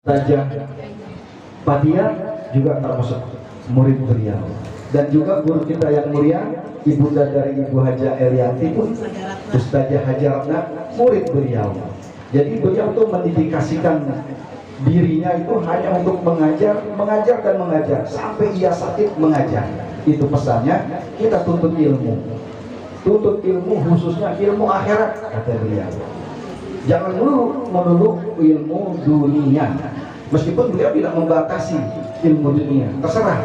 Raja Patia juga termasuk murid beliau, dan juga guru kita yang mulia ibunda dari Ibu Haja Elianti pun Ustazah Hajaratna murid beliau. Jadi beliau tuh mendedikasikan dirinya itu hanya untuk mengajar dan mengajar sampai ia sakit mengajar. Itu pesannya, kita tuntut ilmu khususnya ilmu akhirat, kata beliau. Jangan melulu ilmu dunia. Meskipun beliau tidak membatasi ilmu dunia, terserah.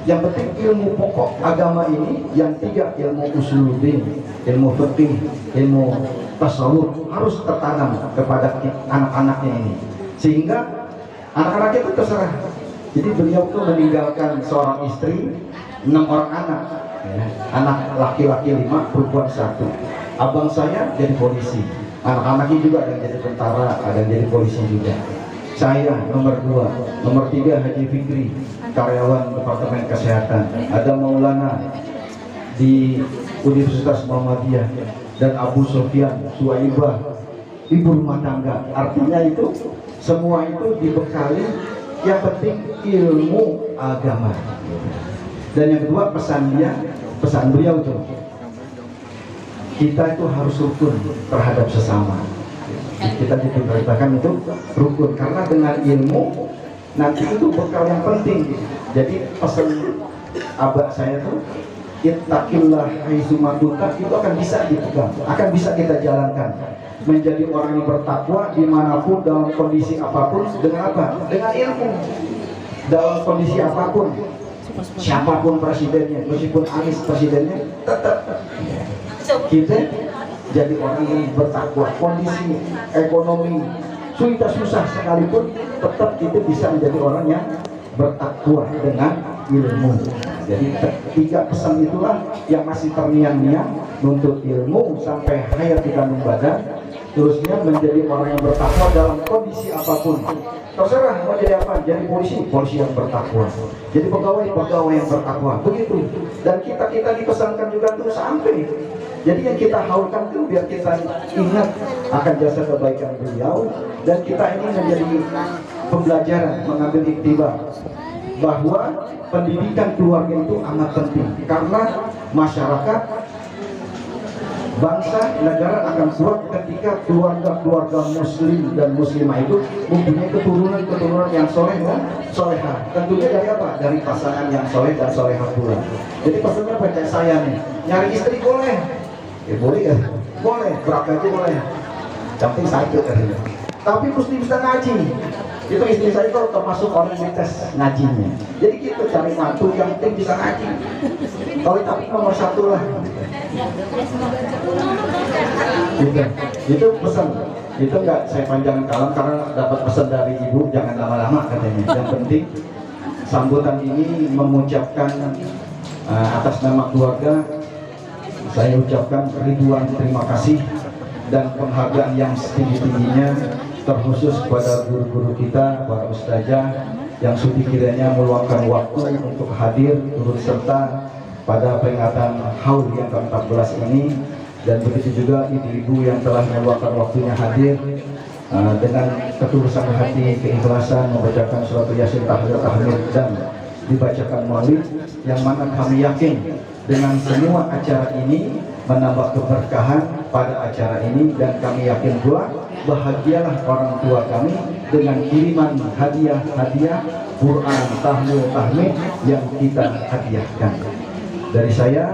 Yang penting ilmu pokok agama ini yang tiga, ilmu usuluddin, ilmu fikih, ilmu tasawuf harus tertanam kepada anak-anaknya ini. Sehingga anak-anak itu terserah. Jadi beliau tuh meninggalkan seorang istri, 6 orang anak. Ya. Anak laki-laki 5, perempuan 1. Abang saya jadi polisi. Anak-anaknya juga ada yang jadi tentara, ada yang jadi polisi juga. Saya nomor 2, nomor 3 Haji Fikri, karyawan Departemen Kesehatan. Ada Maulana di Universitas Muhammadiyah, dan Abu Sofyan Suwaibah, ibu rumah tangga. Artinya itu semua itu dibekali yang penting ilmu agama. Dan yang kedua pesan beliau itu, kita itu harus rukun terhadap sesama. Kita diperintahkan itu rukun, karena dengan ilmu nanti itu bekal yang penting. Jadi pesan abah saya tuh, ittaqillah haitsuma kunta, itu akan bisa dipegang, akan bisa kita jalankan. Menjadi orang yang bertakwa dimanapun, dalam kondisi apapun. Dengan apa? Dengan ilmu. Dalam kondisi apapun, siapapun presidennya, meskipun Anies presidennya, tetap kita jadi orang yang bertakwa. Kondisi ekonomi susah sekalipun, tetap kita bisa menjadi orang yang bertakwa dengan ilmu. Jadi 3 pesan itulah yang masih terngiang-ngiang, menuntut ilmu sampai hayat di kandung badan, terusnya menjadi orang yang bertakwa dalam kondisi apapun. Terserah mau jadi apa, jadi polisi yang bertakwa, jadi pegawai yang bertakwa, begitu. Dan kita dipesankan juga untuk sampai. Jadi yang kita haulkan itu biar kita ingat akan jasa kebaikan beliau, dan kita ini menjadi pembelajaran, mengambil iktibar bahwa pendidikan keluarga itu amat penting, karena masyarakat, bangsa, negara akan kuat ketika keluarga muslim dan muslimah itu mempunyai keturunan yang soleh dan solehah. Tentunya dari apa? Dari pasangan yang soleh dan solehah pula. Jadi pesannya percaya saya nih, nyari istri boleh. Boleh ya? Boleh, berapa itu boleh. Yang penting satu katanya. Tapi mesti bisa ngaji. Itu istri saya itu termasuk orang yang tes ngajinya. Jadi kita cari mantu yang penting bisa ngaji. Kalau tapi nomor 1 lah. Itu pesan. Itu enggak saya panjangkan kalam, karena dapat pesan dari ibu, jangan lama-lama katanya. Yang penting sambutan ini mengucapkan atas nama keluarga, saya ucapkan ribuan terima kasih dan penghargaan yang setinggi-tingginya, terkhusus kepada guru-guru kita, para ustazah yang sudi kiranya meluangkan waktu untuk hadir turut serta pada peringatan haul yang ke-14 ini, dan begitu juga ibu-ibu yang telah meluangkan waktunya hadir dengan ketulusan hati, keikhlasan membacakan surat Yasin, tahmid dan dibacakan maulid, yang mana kami yakin dengan semua acara ini menambah keberkahan pada acara ini, dan kami yakin pula bahagialah orang tua kami dengan kiriman hadiah Quran, tahmid yang kita hadiahkan. Dari saya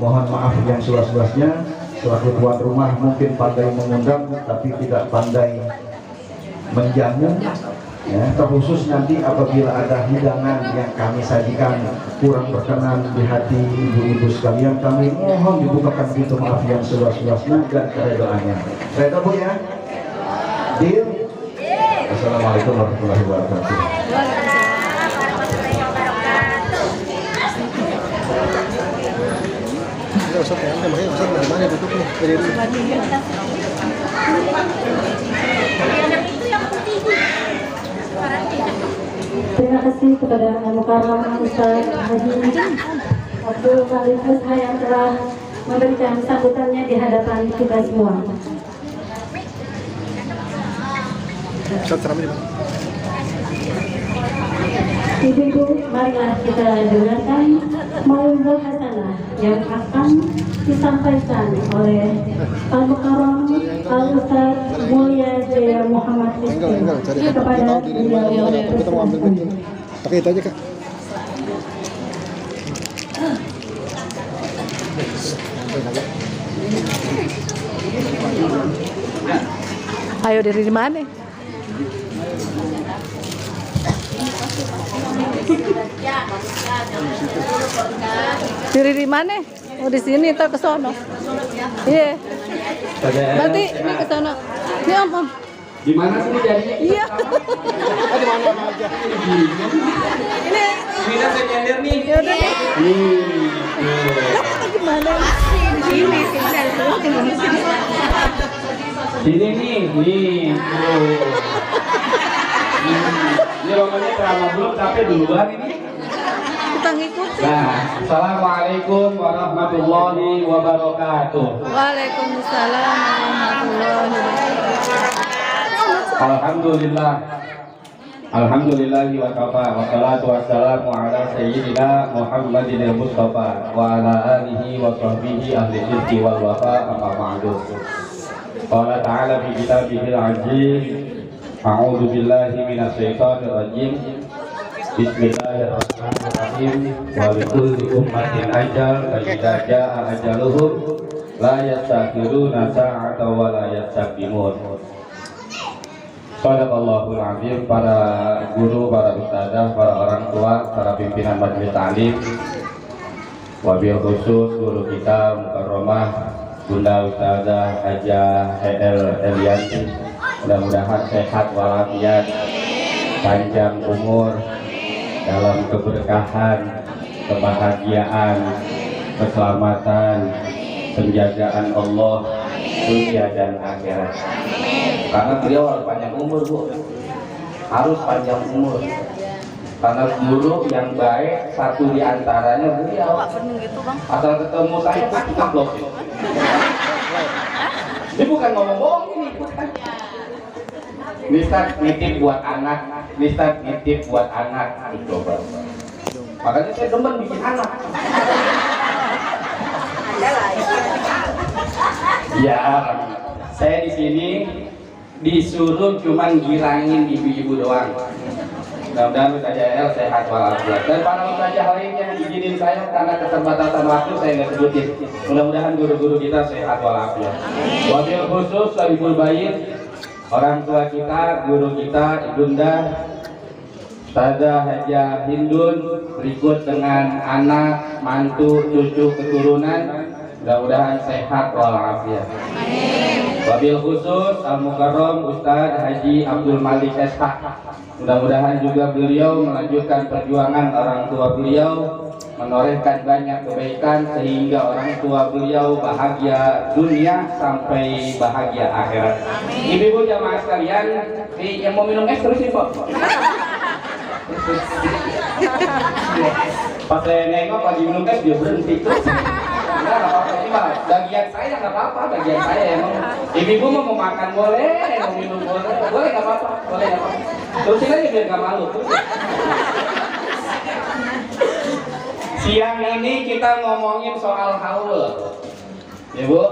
mohon maaf yang seluas-luasnya. Selaku tuan rumah mungkin pandai mengundang tapi tidak pandai menjamu, Ya, terkhusus nanti apabila ada hidangan yang kami sajikan kurang berkenan di hati ibu-ibu sekalian, kami mohon dibukakan pintu maaf yang seluas-luasnya dan keredoannya. Reda Bu ya? Deal? Assalamualaikum warahmatullahi wabarakatuh. Terima kasih kepada Al-Mukarram Ustaz Haji Abdul Malik Musha yang telah memberikan sambutannya di hadapan kita semua. Ibu-ibu, marilah kita dengarkan mau'izah hasanah yang akan disampaikan oleh Al-Mukarram Al-Ustaz Mulia Jaya Muhammad Rizky kepada beliau bersama. Pakai itu aja Kak. Ayo dari mana? Dari mana? Oh di sini atau ke sono? Iya. Berarti ini ke sono. Ini om. Di mana sih jadinya? Iya. Di mana aja. Ini. Mina saya nyender nih. Ya udah deh. Gimana? Sini nih. Ini romannya ceramah belum sampai duluan ini. Kita ngikut. Nah, assalamualaikum warahmatullahi wabarakatuh. Waalaikumsalam warahmatullahi wabarakatuh. Alhamdulillah. Alhamdulillahi wa kafa wa salatu wassalamu ala sayyidina Muhammadin al-Mustafa wa ala alihi wa sahbihi ahli sidqi wal wafa amma ba'du. Qala ta'ala fi kitabihil aziz. A'udzu billahi minasy syaithanir rajim. Bismillahirrahmanirrahim. Wa likulli ummatin ajal fa idza jaa ajaluhum la yastakhiruna sa'atan wa la yastaqdimun. Shadaqallahul azim. Para guru, para ustadzah, para orang tua, para pimpinan majelis ta'lim, wabil khusus guru kita Mukarramah Bunda Ustadzah Haja Elianti, mudah-mudahan sehat walafiat, panjang umur, dalam keberkahan, kebahagiaan, keselamatan, penjagaan Allah dunia dan akhirat. Karena beliau harus panjang umur Bu, harus panjang umur. Karena guru yang baik satu diantaranya beliau. Asal ketemu saya kita blok. Ini bukan ngomong-ngomong ini, bukan. Bisa nitip buat anak, bisa nitip buat anak, coba. Makanya saya demen bikin anak. Ya, saya di sini disuruh cuman girangin ibu-ibu doang. Mudah-mudahan Ustazah sehat walafiat. Dan para ustazah lain yang izinin saya karena keterbatasan waktu saya nggak sebutin. Mudah-mudahan guru-guru kita sehat walafiat. Wabil khusus Habibul Bait, orang tua kita, guru kita, ibunda Ustazah Haja Hindun, berikut dengan anak, mantu, cucu, keturunan. Mudah-mudahan sehat walafiat. Wabil khusus Al-Mukarram Ustaz Haji Abdul Malik SH. Mudah-mudahan juga beliau melanjutkan perjuangan orang tua beliau, menorehkan banyak kebaikan sehingga orang tua beliau bahagia dunia sampai bahagia akhirat. Ibu-ibu jamaah sekalian, yang mau minum es terus nih Pak. Pas saya nengok lagi minum es dia berhenti terus. Nggak apa-apa, ini mah bagian saya nggak apa-apa, bagian saya emang. Ibu-ibu mau makan boleh, mau minum boleh, boleh nggak apa-apa, boleh nggak apa-apa. Terusin aja biar nggak malu. Siang ini kita ngomongin soal haul, ya Bu.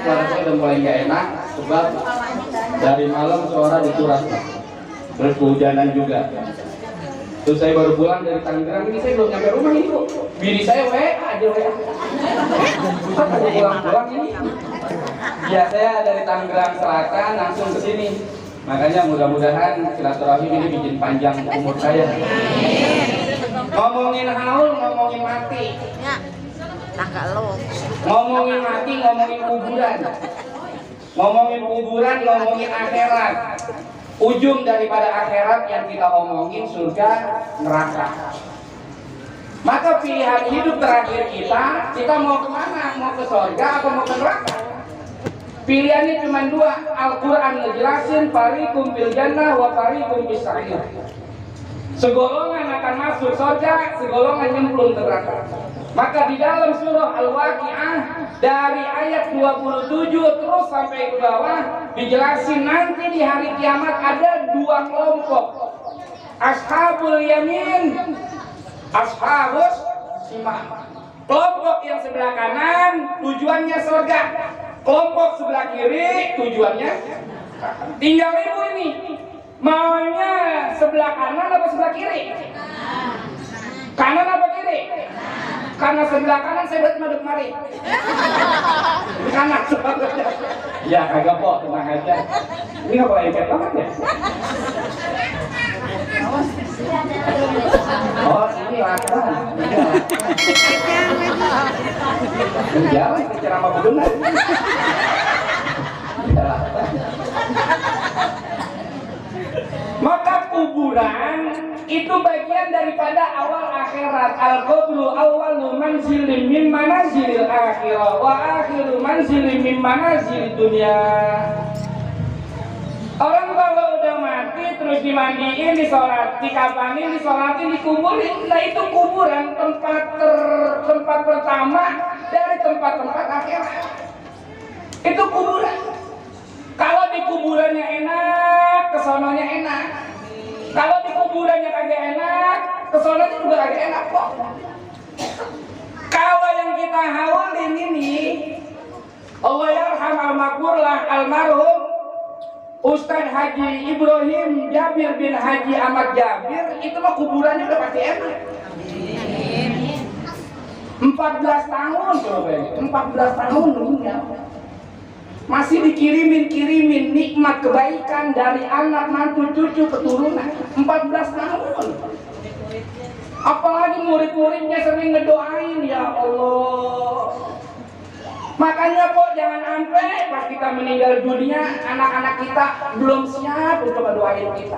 Suara saya udah mulai nggak enak, sebab dari malam suara dikuras, terus kehujanan juga. Terus saya baru pulang dari Tangerang, ini saya belum nyampe rumah ini Bu. Bini saya WA aja WA. Susah aja pulang-pulang ini. Ya saya dari Tangerang Selatan langsung ke sini. Makanya mudah-mudahan silaturahim ini bikin panjang umur saya. Ngomongin haul, ngomongin mati. Ngomongin mati, ngomongin kuburan. Ngomongin kuburan, ngomongin akhirat. Ujung daripada akhirat yang kita omongin surga, neraka. Maka pilihan hidup terakhir kita mau kemana? Mau ke surga atau mau ke neraka? Pilihannya cuma dua. Al-Quran ngejelasin fariqum fil jannah wa fariqum fis sa'ir. Segolongan akan masuk surga, segolongan nyemplung ke neraka. Maka di dalam surah Al-Waqi'ah dari ayat 27 terus sampai ke bawah dijelasin nanti di hari kiamat ada dua kelompok. Ashabul yamin, ashabus shimal. Kelompok yang sebelah kanan tujuannya surga. Kelompok sebelah kiri tujuannya tinggal ibu ini maunya sebelah kanan apa sebelah kiri? Kanan apa kiri? Karena sebelah kanan saya buat madep mari. Kanan. Ya kagak kok, tenang aja. Ini nggak boleh ikat banget ya? Oh ini lakukan. Jalan ke ceramah bedunan. Maka kuburan itu bagian daripada awal akhirat. Al-qabru awwalu manzilin min manazilil akhirah wa akhiru manzilin min manazilid dunya. Orang kalau udah mati terus dimandiin, disolat, dikapanin, disolatin, dikuburin, nah itu kuburan tempat pertama dari tempat-tempat akhirat. Itu kuburan. Kalau di kuburannya enak, kesononya enak. Kalau di kuburannya kagak enak, kesononya juga kagak enak kok. Kalau yang kita hawalin ini, Allah yarham al-maghfurlah almarhum Ustadz Haji Ibrahim Jabir bin Haji Ahmad Jabir, itu mah kuburannya udah pasti enak. 14 tahun coba, 14 tahun meninggal. Masih dikirimin nikmat kebaikan dari anak, mantu, cucu, keturunan. 14 tahun. Apalagi murid-muridnya sering ngedoain, ya Allah. Makanya kok jangan sampai pas kita meninggal dunia anak-anak kita belum siap untuk mendoain kita.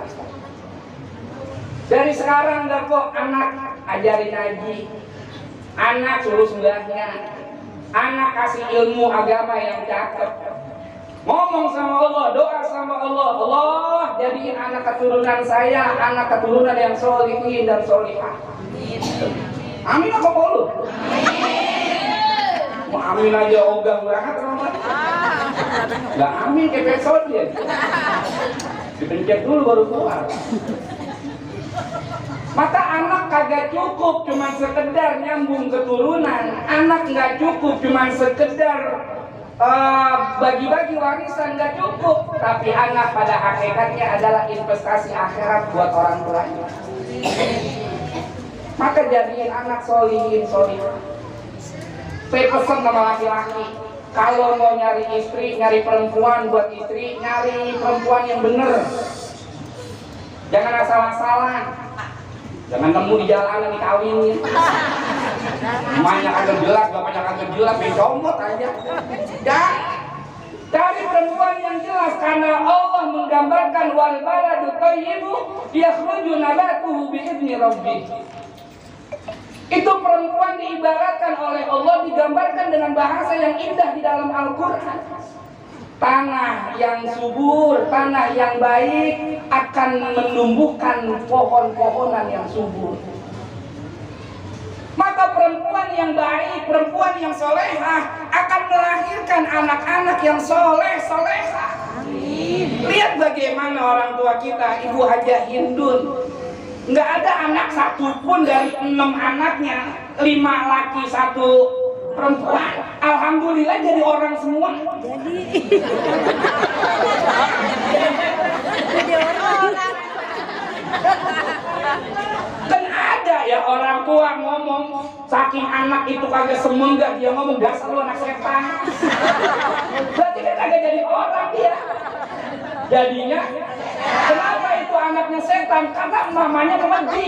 Dari sekarang dah kok anak ajarin ngaji, anak suruh sembahyang, anak kasih ilmu agama yang cakep, ngomong sama Allah, doa sama Allah, Allah jadiin anak keturunan saya anak keturunan yang sholihin dan sholihah. Amin apa boleh? Amin aja ogah banget teman-teman. Nggak amin kayak pesot ya. Dipencet dulu baru keluar. Maka anak kagak cukup cuma sekedar nyambung keturunan. Anak nggak cukup cuma sekedar bagi-bagi warisan, nggak cukup. Tapi anak pada hakikatnya adalah investasi akhirat buat orang tuanya. Maka jadiin anak sholihin, sholihah. Saya pesan sama laki-laki, kalau mau nyari istri, nyari perempuan buat istri, nyari perempuan yang bener. Jangan asal-asalan. Jangan nemu di jalanan dikawinin. Emaknya kagak jelas, bapaknya kagak jelas, becomot aja. Dan cari perempuan yang jelas, karena Allah menggambarkan wal baladu thayyibu yakhruju nabatuhu bi'izni rabbih. Itu perempuan diibaratkan oleh Allah, digambarkan dengan bahasa yang indah di dalam Al-Quran. Tanah yang subur, tanah yang baik akan menumbuhkan pohon-pohonan yang subur. Maka perempuan yang baik, perempuan yang solehah akan melahirkan anak-anak yang soleh, solehah. Lihat bagaimana orang tua kita, Ibu Hajah Hindun. Nggak ada anak satupun dari 6 anaknya, 5 laki 1 perempuan. Alhamdulillah jadi orang semua. Jadi orang. Kan ada ya orang tua ngomong saking anak itu kagak semenggak, dia ngomong dasar lu anak setan. Berarti kan kagak jadi orang dia. Jadinya Kenapa itu anaknya setan? Karena mamanya memedi.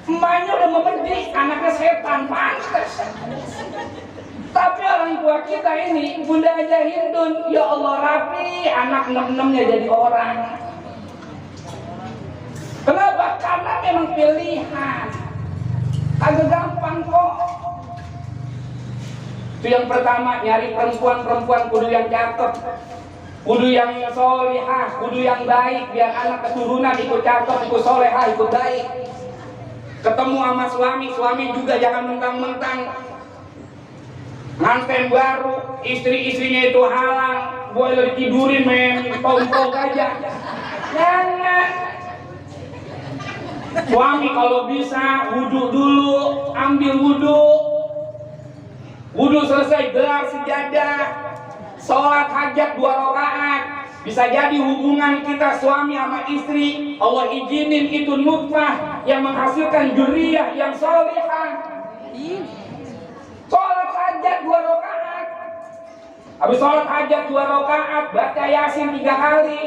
Emaknya udah memedi, anaknya setan, pantes. Tapi orang tua kita ini, Bunda Haja Hindun, ya Allah rapi, anak nem-nemnya jadi orang. Kenapa? Karena memang pilihan. Agak gampang kok. Itu yang pertama, nyari perempuan-perempuan kudu yang cakep, kudu yang solihah, kudu yang baik, biar anak keturunan ikut cakep, ikut solihah, ikut baik. Ketemu sama suami juga jangan mentang-mentang manten baru, istri-istrinya itu halang, boleh tidurin main pom-pom aja. Jangan. Suami kalau bisa wudhu dulu, ambil wudhu. Wudhu selesai, gelar sejadah, sholat hajat 2 rakaat. Bisa jadi hubungan kita suami sama istri, Allah izinin itu nutfah yang menghasilkan dzurriyyah yang sholihah. Sholat hajat 2 rakaat. Habis sholat hajat 2 rakaat, baca Yasin 3 kali.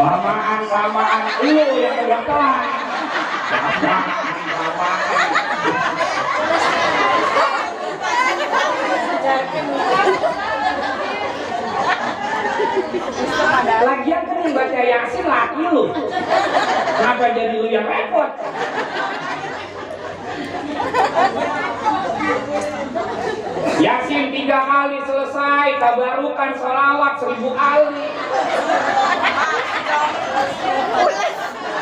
Lamaan lu yang pegang telan. Lagian kan yang baca Yasin laki lu. Kenapa jadi lu yang repot? Yasin 3 kali selesai, tabarukan sholawat 1000 kali.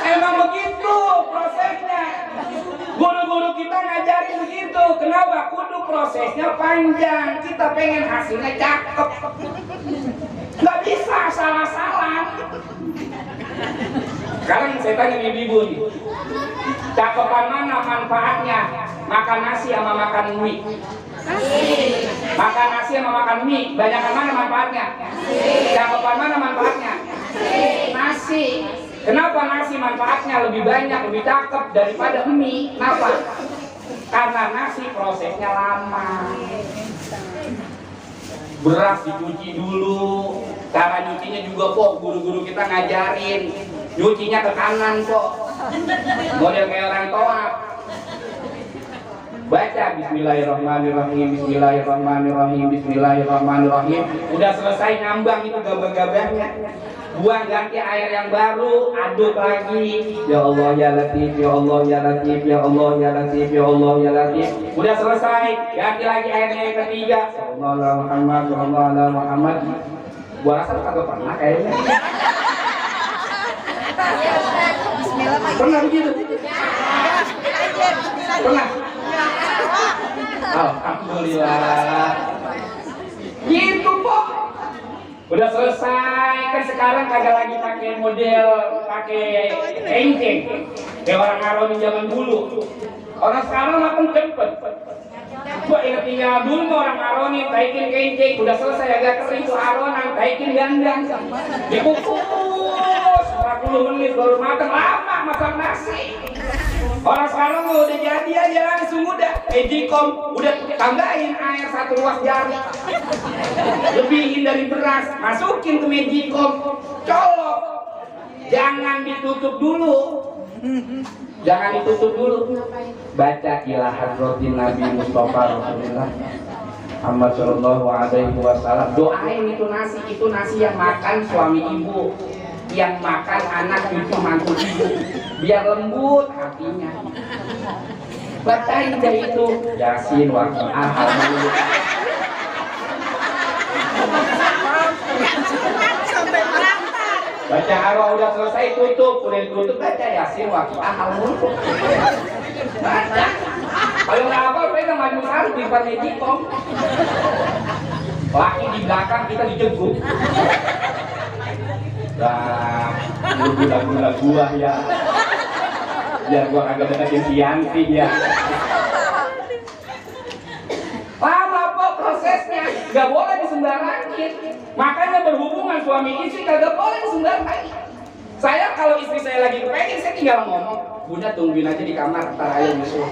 Emang begitu prosesnya. Guru-guru kita ngajarin begitu. Kenapa? Kudu prosesnya panjang. Kita pengen hasilnya cakep. Nggak bisa salah-salah. Sekarang saya tanya ibu-ibu nih, cakepan mana manfaatnya makan nasi sama makan mie? Makan nasi sama makan mie, banyakan mana manfaatnya? Cakepan mana manfaatnya? Nasi. Kenapa nasi manfaatnya lebih banyak, lebih cakep daripada mie? Kenapa? Karena nasi prosesnya lama. Beras dicuci dulu, cara nyucinya juga kok guru-guru kita ngajarin. Nyucinya ke kanan kok, model kayak orang toat. Baca Bismillahirrahmanirrahim, Bismillahirrahmanirrahim, Bismillahirrahmanirrahim. Udah selesai ngambang itu gabah-gabahnya. Buang, ganti air yang baru, aduk lagi. Ya Allah ya Latif, ya Allah ya Latif, ya Allah ya Latif, ya Allah ya Latif. Udah selesai, ganti lagi airnya yang ketiga. Sallallahu alaihi Muhammad, sallallahu alaihi Muhammad. Gua rasa kagak pernah kayaknya. Pernah begitu? Pernah? Alhamdulillah. Gitu kok. Udah selesai, kan sekarang kagak lagi pakai model pakai engkeng kayak orang Aroni zaman dulu. Orang sekarang makan cepet. Gua ingat dulu orang Aroni taikin engkeng, udah selesai agak kering tuh aronan, taikin gandang, dikukus 40 menit baru matang, lama masak nasi. Orang sekarang udah jadi aja langsung udah Magicom, udah tambahin air 1 ruas jari, lebihin dari beras, masukin ke Magicom, colok, jangan ditutup dulu, jangan ditutup dulu. Baca ila hadratin Nabi Mustafa Rasulullah Muhammad sallallahu alaihi wasallam. Doain itu nasi yang makan suami ibu, yang makan anak cucu mantu ibu, biar lembut hatinya. Bacain deh itu Yasin waktu alhamdulillah. Baca arwah udah selesai tutup, udah ditutup baca Yasin waktu alhamdulillah. Baca. Kalau nggak apa, pegang maju sari di depan Magicom. Laki di belakang, kita dijenguk. Nah, gula-gula gua ya. Biar gua kagak deketin si Yanti ya. Lama kok prosesnya, nggak boleh disembarangin. Makanya berhubungan suami istri kagak boleh disembarangin. Saya kalau istri saya lagi kepengen, saya tinggal ngomong, Bunda tungguin aja di kamar, ntar ayo nyusul.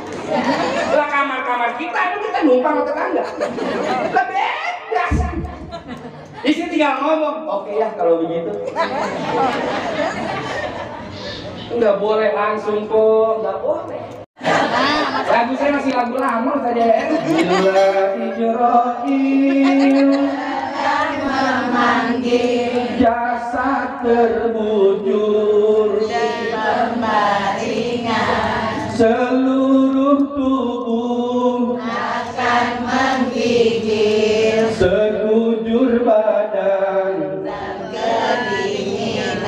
Lah kamar-kamar kita itu kita numpang ke tetangga. Lah beda. Istri tinggal ngomong, oke ya kalau begitu. Nggak boleh langsung kok, nggak boleh. Lagu saya masih lagu lama saja ya. Bila Ijroil memanggil jasad terbujur di pembaringan, seluruh tubuh akan menggigil, sekujur badan dan kedinginan.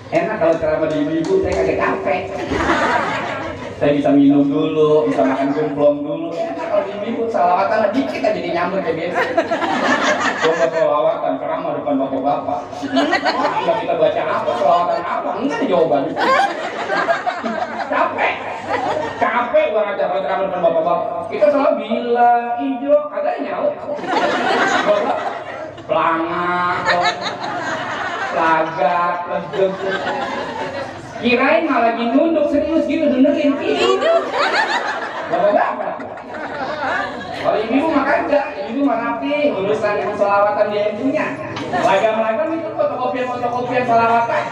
Enak kalau ceramah di ibu-ibu, saya kagak capek. Saya bisa minum dulu, bisa makan kumplong dulu. Enak kalau di ibu-ibu, salawatan dikit aja jadi nyamber kayak biasa. Coba salawatan, ceramah depan bapak-bapak. Enggak kita baca apa, salawatan apa, enggak ada jawabannya. Capek. Capek banget kalau ceramah depan bapak-bapak. Kita selalu bila hijau, agak nyaut. Pelangak, lagak, legep. Kirain malah lagi nunduk serius gitu dengerin gitu. Bapak-bapak. Kalau ibu mah kagak, ibu mah rapi, urusan yang selawatan dia punya. Lagam-lagam itu fotokopian selawatan.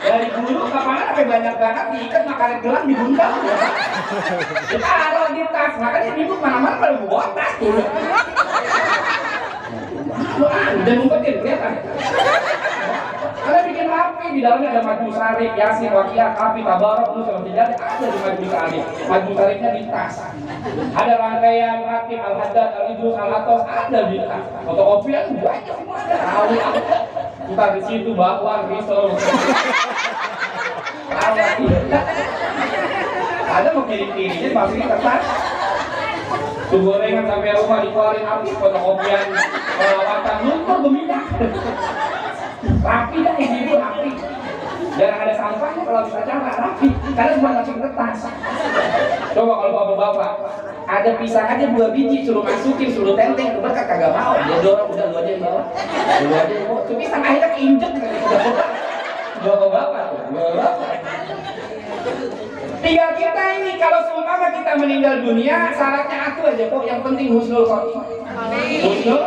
Dari dulu kapan sampai banyak banget diikat makanan gelang di bundar. Ditaruh di tas, makanya ibu mana-mana pada bawa tas dulu. Udah ngumpetin, kelihatan. Karena bikin rapi, di dalamnya ada majmu sarif, yasin, waqiah, kafi, tabarok, nus, al-hijab, ada di majmu sarif. Majmu sarifnya di tas. Ada rangkaian rakib, al-haddad, al-idrus, al-hatos, ada di tas. Fotokopian banyak semua ada. Entah di situ bakwan, risol. Ada mau kiri-kirinya masukin ke tas. Tuh gorengan sampai rumah dikeluarin api, fotokopian perawatan luntur berminyak. Rapi dah ibu rapi. Jarang ada sampahnya kalau bisa cara rapi. Karena semua masukin ke tas. Coba kalau bapak-bapak ada pisang aja 2 biji suruh masukin, suruh tenteng ke berkat kagak mau. Dia dorong udah lu aja yang bawa. Lu aja yang bawa. Tuh pisang akhirnya keinjek kali bapak-bapak tuh. Tinggal kita ini kalau seumpama kita meninggal dunia, syaratnya aku aja kok, yang penting husnul khotimah. Husnul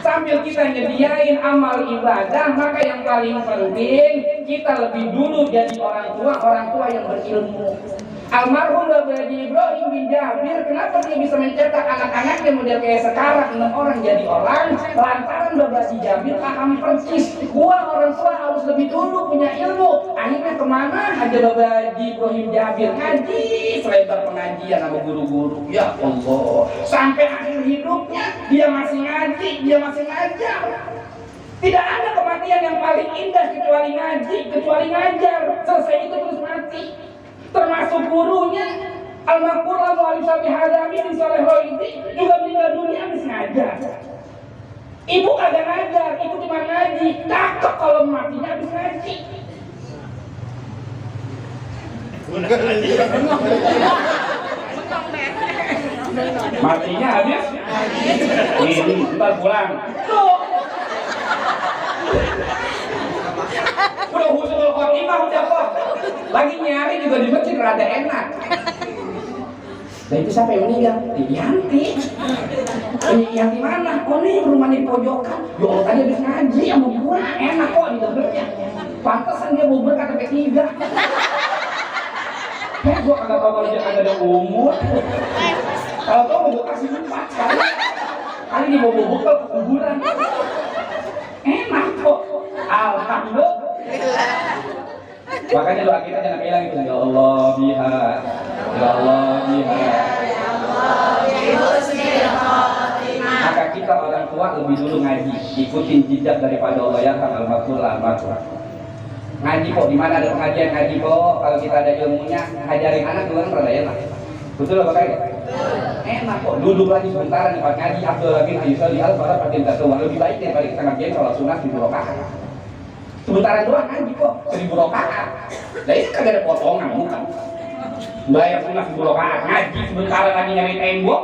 sambil kita nyediain amal ibadah, maka yang paling penting kita lebih dulu jadi orang tua yang berilmu. Almarhum Bapak Haji Ibrahim bin Jabir, kenapa dia bisa mencetak anak-anaknya model kayak sekarang 6 orang jadi orang? Lantaran Bapak Haji Jabir paham persis, gua orang tua harus lebih dulu punya ilmu. Akhirnya kemana aja Bapak Haji Ibrahim Jabir? Ngaji, selebar pengajian sama guru-guru. Ya Allah, sampai akhir hidupnya dia masih ngaji, dia masih ngajar. Tidak ada kematian yang paling indah kecuali ngaji, kecuali ngajar. Selesai itu terus mati. Termasuk gurunya Al-Maqurah Mu'alif Sabi Hadami di Soleh Roidi juga meninggal dunia habis ngajar. Ibu kagak ngajar, ibu cuma ngaji. Cakep kalau matinya habis ngaji. Matinya habis? Ini ntar pulang. Tuh. Udah husnul khotimah udah kok. Lagi nyari juga di masjid rada enak. Nah itu siapa yang meninggal? Yanti. Yanti mana? Oh nih rumahnya di pojokan. Ya Allah tadi habis ngaji sama gua enak kok di dapetnya. Pantesan dia mau berkata P3. Gua kagak tahu kalau dia kagak ada umur. Kalau tau gua kasih 4 kali dia mau bekal ke kuburan. Enak kok. Alhamdulillah. Makanya doa kita jangan bilang gitu, ya Allah biha, ya Allah biha. Maka kita orang tua lebih dulu ngaji, ikutin jejak daripada Allah ya al-Maqurah. Ngaji kok, di mana ada pengajian ngaji kok, kalau kita ada ilmunya, ngajarin anak juga kan rada enak. Betul apa kayak? Enak kok, duduk lagi sebentar di tempat ngaji. Abdul Rahim Ayusali al-Farah Fatin Tatuwa lebih baik daripada kita ngajiin sholat sunat di rakaat. Sementara doang ngaji kok 1000 rakaat. Nah itu kagak ada potongan bukan? Bayar sunat 1000 rakaat ngaji sebentar lagi nyari tembok.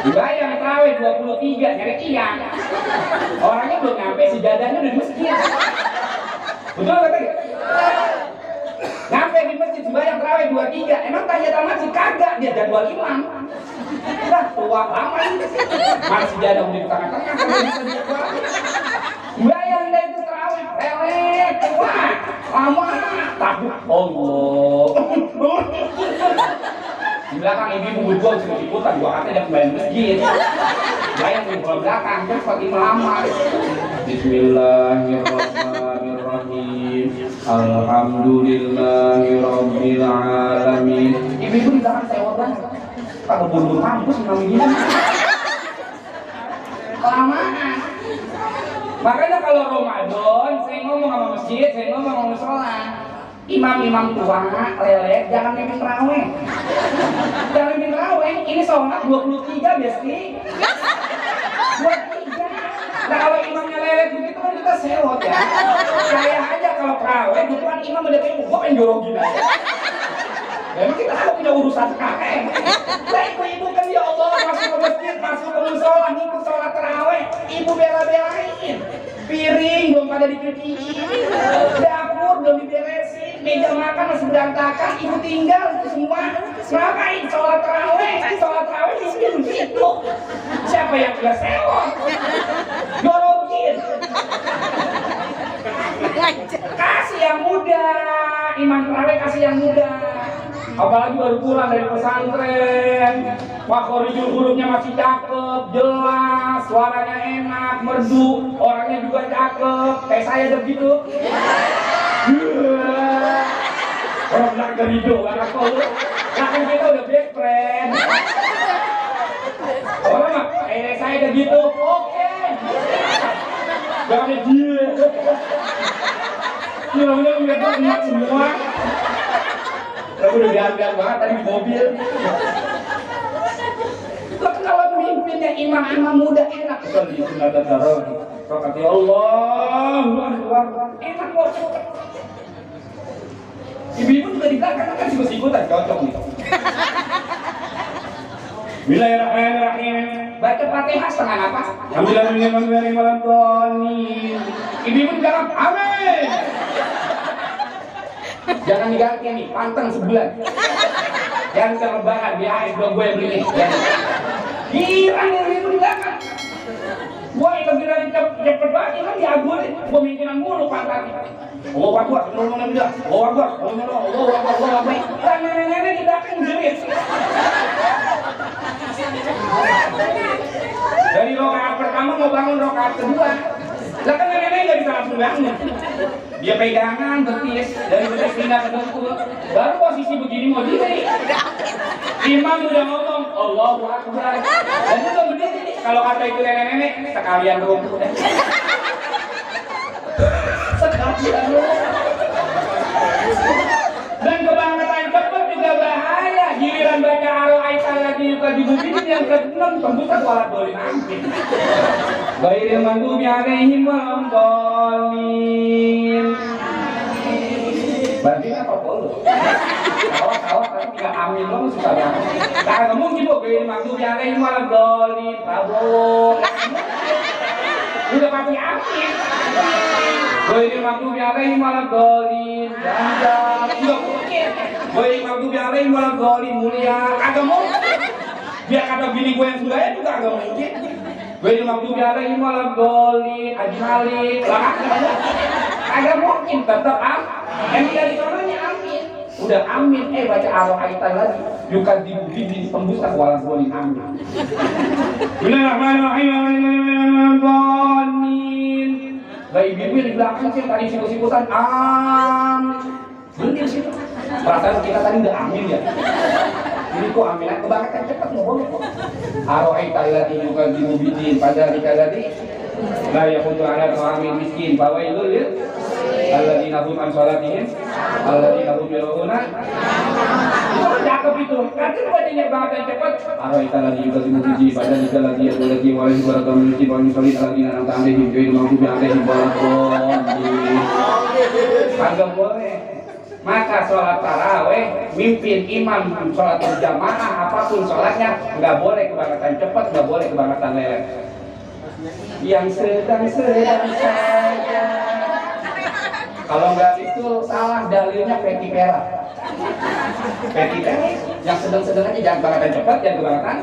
Dibayar tarawih 23 nyari tiang. sejadahnya udah di masjid. Betul kata gitu? Nyampe di masjid sembahyang tarawih 2-3, emang tahiyat masjid kagak, dia jadwal imam. Lah tua lama ini masih sejadah udah di tengah-tengah. Sembahyang deh itu tarawih, lewet, tua, lama, takut Allah. Di belakang ibu berdua sudah ikutan, gua katanya dia sembahyang masjid. Bayang di belakang, kan pagi melamar. Bismillahirrahmanirrahim. Alhamdulillahirabbil alamin. Ibu-ibu di belakang sewot banget. Kalau buru-buru mampus ngomong gini. Kelamaan. Makanya kalau Ramadan, saya ngomong sama masjid, saya ngomong sama musola. Imam-imam tua, lelek, jangan mimpin tarawih. Jangan mimpin tarawih, ini sholat 23 Besti. 23. Nah kalau imamnya lelek begitu kan kita sewot ya. Saya aja kalau tarawih, di depan imam ada kayak gua pengen jorogin aja. Memang kita kan punya urusan kakek. Lah ibu kan ya Allah masuk ke masjid, masuk ke musola, ngikut sholat tarawih, ibu bela-belain. Piring belum pada dicuciin, dapur belum diberesin, meja makan masih berantakan, ibu tinggal semua. Ngapain sholat tarawih di situ. Siapa yang udah sewot? Jorogin. Kasih yang muda, imam tarawih kasih yang muda. Apalagi baru pulang dari pesantren, makhorijul hurufnya masih cakep, jelas, suaranya enak, merdu, orangnya juga cakep, kayak saya ada gitu. Orang nak gerido, gak kau, kan kita udah best friend. Orang mah, saya ada gitu, oke. Jangan dia. Ini namanya ngeliat emak semua. Aku udah diambil banget tadi di mobil. Lah kalau pemimpinnya imam-imam muda enak kan di sunatan tarawih. Rokat ya Allah, enak kok. Ibu-ibu juga di belakang kan sikut-sikutan cocok nih. Bismillahirrahmanirrahim. Baca Fatihah setengah nafas. Alhamdulillahirrahmanirrahim. Ibu-ibu di belakang, amin. Jangan diganti nih, panteng sebulan. Jangan terlebaran di AS dong gue yang beli. Girang yang ribu di belakang. Gua itu girang cepet banget, kan diagurin. Gua mikiran mulu pantangnya. Allah Akbar, Allah Akbar, Allah Akbar. Dan nenek-nenek di belakang jerit. Dari rokaat pertama mau bangun rokaat kedua. Lah kan nenek-nenek nggak bisa langsung bangun. Dia pegangan betis dari betis pindah ke dengkul. Baru posisi begini mau diri. Imam udah ngomong Allahu Akbar. Dan itu udah berdiri. Kalau kata itu nenek-nenek sekalian dengkul. Sekalian dengkul. Dan kebangetan cepat juga bahaya. Giliran baca al-aitan lagi di bukit yang ke-6 tembusnya kualat boleh nanti. Ghairil maghdubi alaihim waladhdallin. Bantuin apa polo? Awak tapi nggak amin lo susah banget. Nggak mungkin kok ghairil maghdubi alaihim waladhdallin. Prabowo. Udah pasti amin. Ghairil maghdubi alaihim waladhdallin. Jangan. Nggak mungkin. Ghairil maghdubi alaihim waladhdallin mulia. Agak mungkin. Biar kata bini gue yang sudah ya juga agak mungkin. Ghairil maghdubi alaihim waladhdallin. Ajmalik. Agak mungkin tetap emang dari sononya amin. Udah amin, baca al-aitan lagi. Yukan di tembus tak walang boleh amin. Bismillahirrahmanirrahim. Lah ibu-ibu di belakang sih tadi sikut-sikutan berhenti di situ. Perasaan kita tadi udah amin ya. Jadi kok aminan kebangetan cepat ngomong kok. Al-aitan lagi yukan di pada dikadadi. La yaqutu ala ta'amil miskin fawailul lil alladzina hum an salatihim alladzina hum yura'una. Cakep itu. Kan bacanya banget yang cepat. Araita lagi juga dimuji pada lagi ya lagi walaihi warahmatullahi wabarakatuh. Alladzina an'amta 'alaihim ghairil maghdubi 'alaihim waladdallin. Kagak boleh. Maka sholat tarawih mimpin imam sholat berjamaah apapun sholatnya nggak boleh kebangetan cepat, nggak boleh kebangetan leleh. yang sedang-sedang saja. Kalau nggak itu salah dalilnya Peti Pera. Peti Pera yang sedang-sedang aja, jangan kebangetan cepat, jangan kebangetan.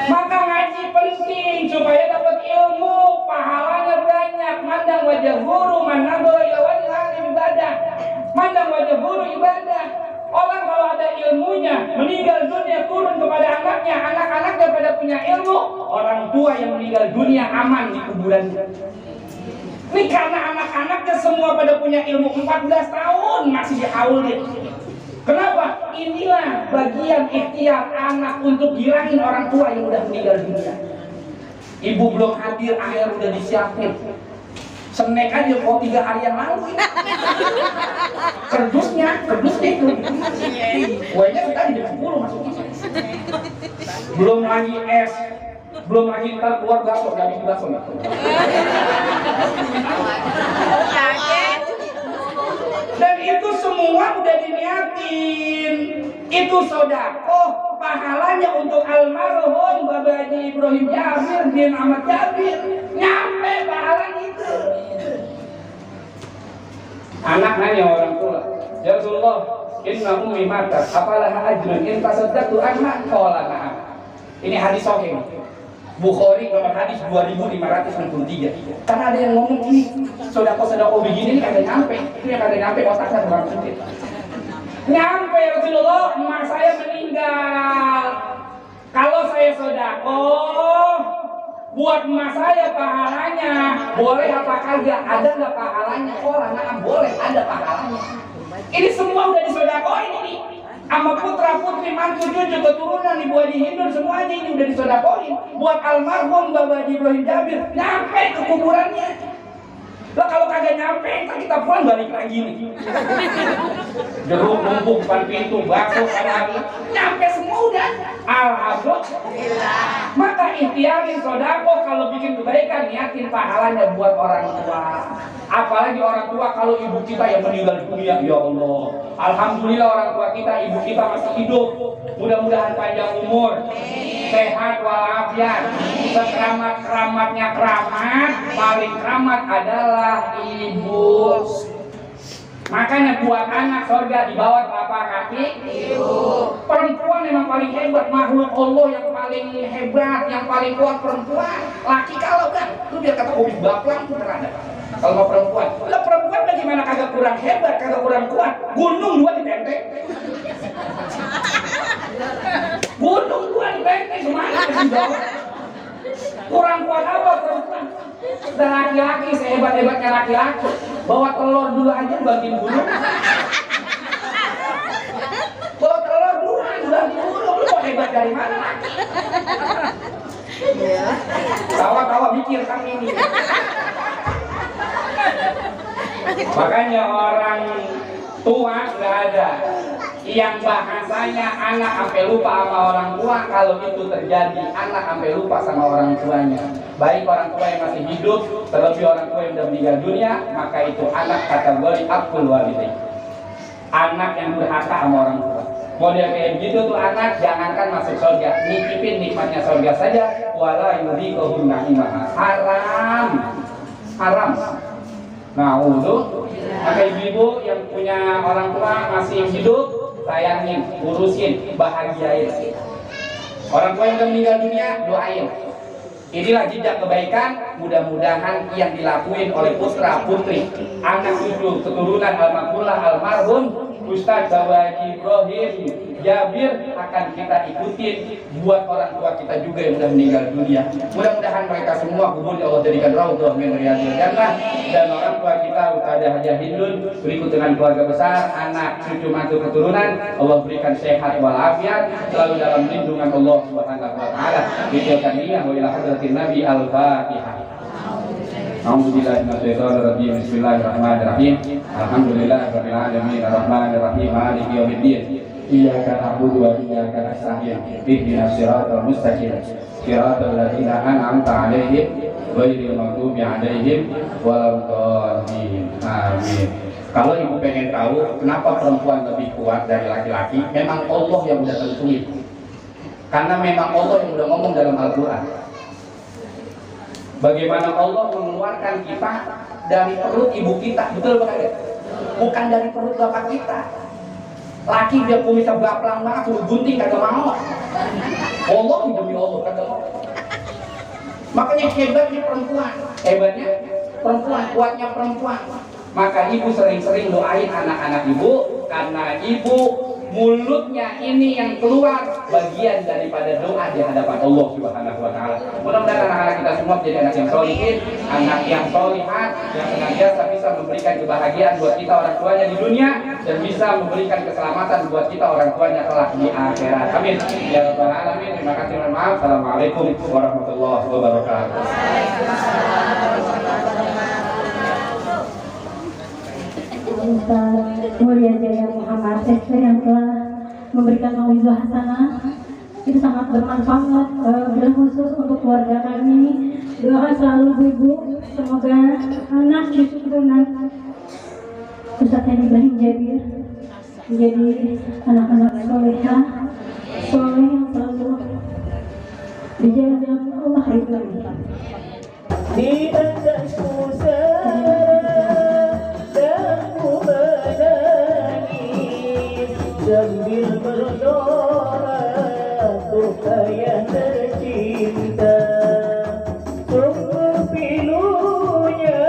Maka ngaji penting supaya dapat ilmu, pahalanya banyak. Mandang wajah guru, mandang ibadah. Mandang wajah guru ibadah. Orang kalau ada ilmunya, meninggal dunia turun kepada anaknya, anak-anaknya pada punya ilmu, orang tua yang meninggal dunia aman di kuburan. Ini karena anak-anaknya semua pada punya ilmu, 14 tahun masih dihaul dia. Kenapa? Inilah bagian ikhtiar anak untuk girangin orang tua yang udah meninggal dunia. Ibu belum hadir, air udah disiapin. Snack aja kok 3 hari yang lalu ini. Kerdusnya itu. Kuenya kita di 10 masuknya. Belum lagi es, belum lagi ntar keluar bakso, gak bikin bakso. Dan itu semua udah diniatin. Itu sodakoh, pahalanya untuk almarhum Bapak Haji Ibrahim Jabir bin Ahmad Jabir. Nyampe pahalanya itu. Anak nanya orang tua, ya Rasulullah, inna ummi matat, apalah ajrun in tasaddaqtu anha? Qala na'am. Ini hadis sahih. Bukhari nomor hadis 2563. Karena ada yang ngomong ini sedekah begini ini kagak nyampe. Itu yang kagak nyampe otaknya kurang sedikit. Nyampe Rasulullah, emak saya meninggal. Kalau saya sedekah buat emak saya pahalanya, boleh apa kagak? Ada nggak pahalanya? Oh, nah, boleh, ada pahalanya. Ini semua udah disedekahin ini. Sama putra putri, mantu, cucu, keturunan, ibu Haji Hindun, semuanya ini udah disedekahin. Buat almarhum Bapak Haji Ibrahim Jabir, nyampe ke kuburannya. Lah kalau kagak nyampe, kita pulang balik lagi nih. Jeruk numpuk depan pintu, bakso lagi, nyampe semua udah. Alhamdulillah. Maka ikhtiarin sodako, kalau bikin kebaikan niatin pahalanya buat orang tua. Apalagi orang tua kalau ibu kita yang meninggal dunia, ya Allah. Alhamdulillah orang tua kita, ibu kita masih hidup. Mudah-mudahan panjang umur, sehat walafiat. Sekeramat-keramatnya keramat, paling keramat adalah ibu. Makanya buat anak surga di bawah telapak kaki ibu. Perempuan memang paling hebat, makhluk Allah yang paling hebat, yang paling kuat perempuan. Laki kalau kan, lu biar kata Obis Baplang tuh ada. Kalau mau perempuan, lah perempuan bagaimana kagak kurang hebat, kagak kurang kuat? Gunung 2 ditenteng. Gunung 2 ditenteng, gimana sih dong? Kurang kuat apa perempuan? Dan laki-laki sehebat-hebatnya laki-laki, bawa telur dulu aja banting gunung. Bawa telur dulu banting gunung, lu mau hebat dari mana laki? Tawa-tawa mikir kan ini. Makanya orang tua nggak ada yang bahasanya anak sampai lupa sama orang tua. Kalau itu terjadi, anak sampai lupa sama orang tuanya. Baik orang tua yang masih hidup, terlebih orang tua yang sudah meninggal dunia, maka itu anak kategori aqul walidain. Anak yang durhaka sama orang tua. Model kayak begitu tuh anak, jangankan masuk surga, nikipin nikmatnya surga saja, wala yudhikuhum na'imaha. Haram. Nah, maka ibu-ibu yang punya orang tua masih hidup, sayangin, urusin, bahagiain. Orang tua yang sudah meninggal dunia, doain. Inilah jejak kebaikan, mudah-mudahan yang dilakuin oleh putra putri, anak cucu, keturunan almarhum Ustaz Bapak Haji Ibrahim Jabir akan kita ikutin buat orang tua kita juga yang sudah meninggal dunia. Mudah-mudahan mereka semua kubur Allah jadikan raudhah min riyadil jannah, dan orang tua kita Ustaz Haji Hindun berikut dengan keluarga besar, anak, cucu, mantu, keturunan, Allah berikan sehat walafiat, selalu dalam lindungan Allah Subhanahu wa taala. Bismillahirrahmanirrahim wa ila hadratin Nabi Al-Fatihah. A'udzubillahi minasyaitonir rajim. Bismillahirrahmanirrahim. Alhamdulillahirabbil alamin arrahmanir rahim maliki yaumiddin. Iyyaka na'budu wa iyyaka nasta'in. Ihdinas siratal mustaqim. Siratal ladzina an'amta 'alaihim ghairil maghdubi 'alaihim waladdallin. Amin. Kalau ibu pengen tahu kenapa perempuan lebih kuat dari laki-laki, memang Allah yang udah tentuin. Karena memang Allah yang udah ngomong dalam Al-Qur'an. Bagaimana Allah mengeluarkan kita dari perut ibu kita, betul bukan? Bukan dari perut bapak kita. Laki dia pun bisa belaplang banget, suruh gunting kagak mau. Allah demi Allah kagak mau. Makanya hebatnya perempuan, kuatnya perempuan. Maka ibu sering-sering doain anak-anak ibu, karena ibu mulutnya ini yang keluar bagian daripada doa di hadapan Allah Subhanahu wa taala. Mudah-mudahan anak-anak kita semua menjadi anak yang solihin, anak yang solihat, yang senantiasa bisa memberikan kebahagiaan buat kita orang tuanya di dunia dan bisa memberikan keselamatan buat kita orang tuanya kelak di akhirat. Amin. Ya rabbal alamin. Terima kasih, mohon maaf. Assalamualaikum warahmatullahi wabarakatuh. Ustaz Mulia Jaya Muhammad SC yang telah memberikan mauizah hasanah itu sangat bermanfaat dan khusus untuk keluarga kami. Doa selalu ibu, semoga anak cucu keturunan Ustaz Ibrahim Jabir menjadi anak-anak solehah, soleh yang selalu di jalan yang Allah ridhoi. Di atasku sambil berdoa untuk yang tercinta, sungguh pilunya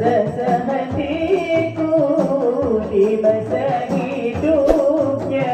rasa hatiku di masa hidupnya.